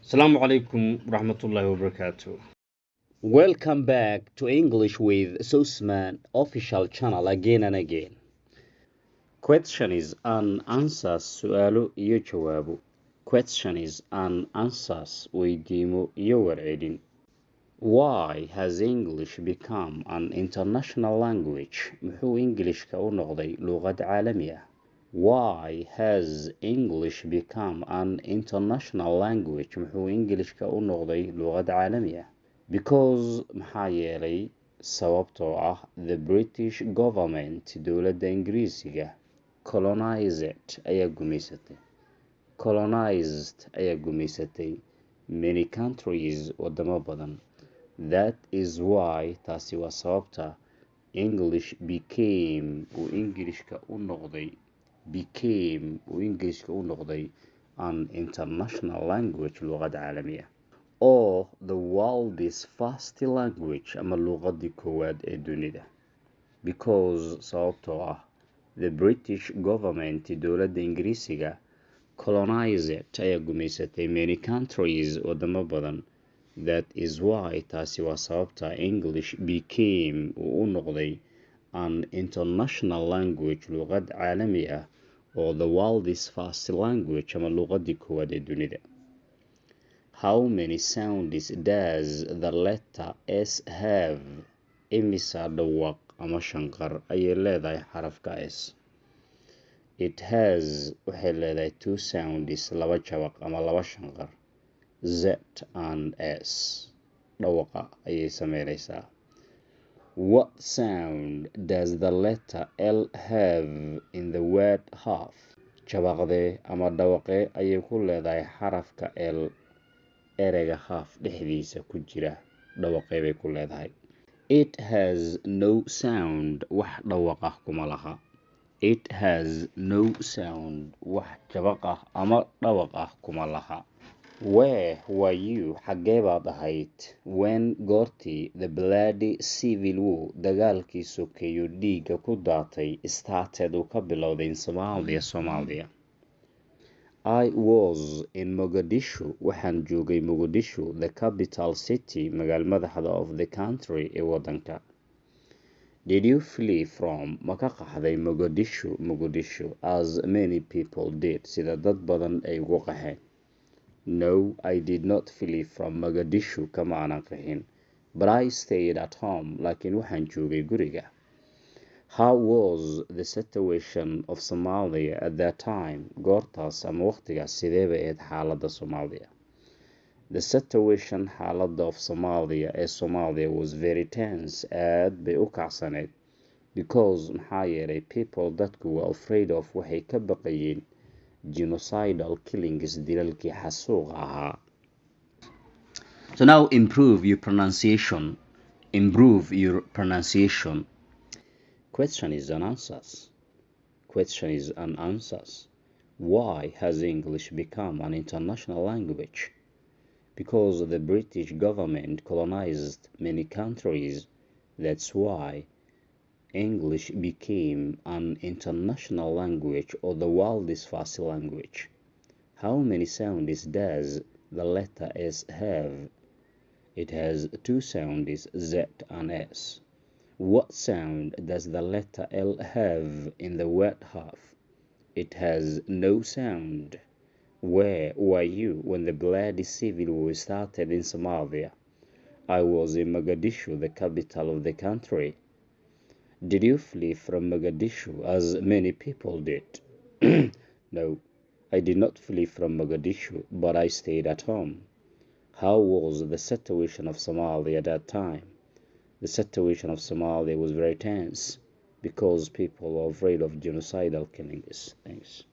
Assalamu alaikum warahmatullahi wabarakatuh. Welcome back to English with Sosman Official Channel again and again. Questions and answers su'aalo iyo jawaabo. Questions and answers weydiimo iyo warcelin. Why has English become an international language? Muxuu Englishka u noqday luqad caalami ah? Why has English become an international language? Muxuu Englishka u noqday luqad caalami ah? Because maxaa yeelay sababtoo ah the British government dowladda Ingiriisiga colonized ayaa gumaysatay many countries wadamo badan. That is why taasi waa sababta English became uu Englishka u noqday an international language luqad caalami ah or the world's first language ama luqadii koowaad ee dunida. Because sababtoo ah the British government dowladda Ingiriisiga colonized ayaa gumaysatay many countries wadamo badan. That is why taasi waa sababta English became uu u noqday an international language luqad caalami ah or the world's first language ama luqadii koowaad ee dunida. How many sounds does the letter S have? Imisa dhawaaq ama shanqar ayay leedahay xarafka S? It has waxay leedahay two sounds, laba jabaq ama laba shanqar. Z and S dhawaqa ayay sameynaysaa. What sound does the letter L have in the word half? Jabaqdee ama dhawaqee ayay ku leedahay xarafka L ereyga half dhexdiisa ku jira dhawaqee bay ku leedahay. It has no sound, wax dhawaq ah kuma laha. It has no sound, wax jabaq ah ama dhawaq ah kuma laha. Where were you? Xaggee baad ahayd? When goortii the bloody civil war dagaalkii sokeeyo dhiigga ku daatay started uu ka bilowday in Soomaaliya. I was in Mogadishu. Waxaan joogay Mogadishu, the capital city, magaal madaxda of the country ee wadanka. Did you flee from? Ma ka qaxday Mogadishu as many people did, sida dad badan ay ugu qaxeen? No, I did not flee from Mogadishu, kama aanan qaxin. But I stayed at home, laakiin waxaan joogay guriga. How was the situation of Somalia at that time? Goortaas ama waqtigaas sidee bay ahayd xaaladda Soomaaliya? The situation xaaladda of Somalia ee Soomaaliya was very tense, aad bay u kacsaneyd. Because maxaa yeelay people dadku were afraid of waxay ka baqayeen genocidal killings dilalkii xasuuqa ahaa. So now improve your pronunciation. Questions and answers. Why has English become an international language? Because the British government colonized many countries. That's why English became an international language or the world's first language. How many sounds does the letter S have? It has two sounds, Z and S. What sound does the letter L have in the word half? It has no sound. Where were you when the bloody civil war started in Somalia? I was in Mogadishu, the capital of the country. Did you flee from Mogadishu as many people did? No, I did not flee from Mogadishu, but I stayed at home. How was the situation of Somalia at that time? The situation of Somalia was very tense because people were afraid of genocidal killings. Thanks.